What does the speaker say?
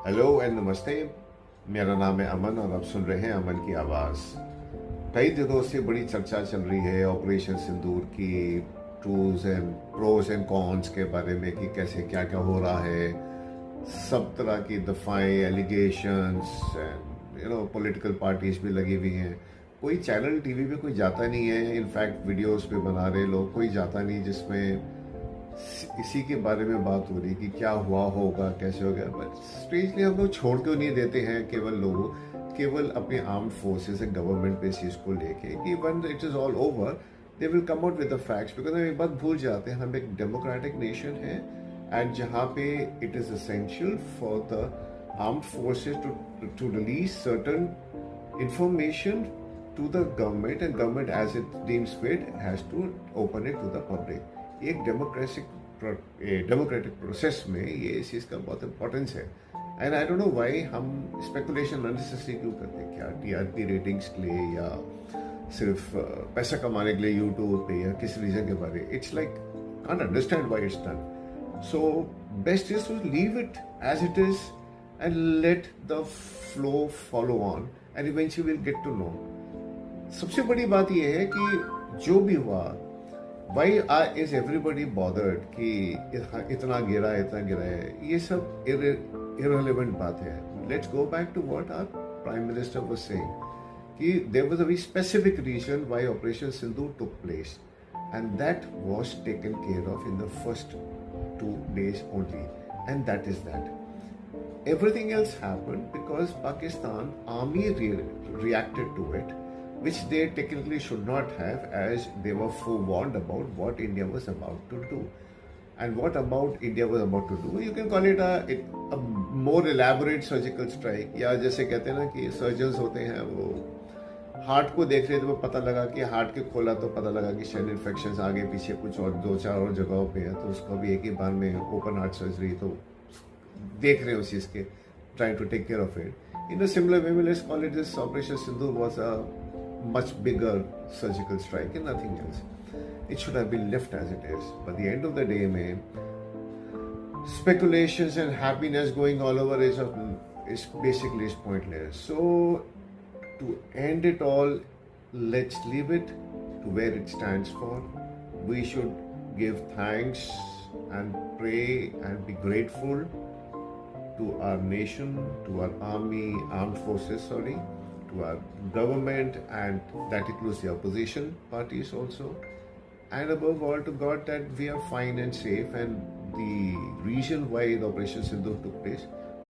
Hello and नमस्ते। मेरा नाम है अमन और आप सुन रहे हैं अमन की आवाज़। कई दिनों से बड़ी चर्चा चल रही है ऑपरेशन सिंदूर की प्रोज एंड कॉन्स के बारे में कि कैसे क्या क्या हो रहा है। सब तरह की दफाएं, एलिगेशंस एंड पॉलिटिकल पार्टीज भी लगी हुई हैं। कोई चैनल टीवी पे कोई जाता नहीं है, इनफैक्ट वीडियोस पे बना रहे लोग, कोई जाता नहीं जिसमें इसी के बारे में बात हो रही कि क्या हुआ होगा, कैसे होगा। बट स्ट्रेंजली हम लोग छोड़ क्यों नहीं देते हैं केवल अपने आर्म्ड फोर्सेस एंड गवर्नमेंट पे इस चीज़ को लेके कि one it is all over they will come out with the facts. Because हम एक बात भूल जाते हैं, हम एक डेमोक्रेटिक नेशन है एंड जहाँ पे it is essential for the armed forces to release certain information to the government, and government as it deems fit has to open it to the public. एक डेमोक्रेटिक प्रोसेस में ये इस चीज़ का बहुत importance है। And I don't know why हम speculation unnecessary क्यों करते हैं, क्या टीआरपी रेटिंग्स के लिए या सिर्फ पैसा कमाने के लिए यूट्यूब पे या किस रीजन के बारे। It's like can't understand why it's done. So best is to leave it as it is and let the flow follow on and eventually will get to know. सबसे बड़ी बात यह है कि जो भी हुआ, वाई इज एवरीबडी बॉदर्ड कि इतना गिरा है, ये सब इररिलेवेंट बात है। Let's go back to what our prime minister was saying कि there was a very specific reason why operation Sindoor took place and that was taken care of in the first 2 days only, and that is that. Everything else happened because Pakistan army reacted to it, which they technically should not have, as they were forewarned about what India was about to do. And what about India was about to do? You can call it a more elaborate surgical strike. या जैसे कहते हैं ना कि surgeons होते हैं, वो heart को देख रहे थे, तो पता लगा कि हार्ट के खोला तो पता लगा कि शायद इन्फेक्शन आगे पीछे कुछ और 2-4 और जगहों पे है, तो उसको भी एक ही बार में ओपन हार्ट सर्जरी, तो देख रहे हैं उस चीज़ के, trying to take care of it. In a similar way, let's call it this Operation Sindoor was a much bigger surgical strike and nothing else. It should have been left as it is. But the end of the day, man, speculations and happiness going all over is basically pointless. So to end it all, let's leave it to where it stands for. We should give thanks and pray and be grateful to our nation, to our armed forces, to our government, and that includes the opposition parties also, and above all to God that we are fine and safe. And the reason why the Operation Sindoor took place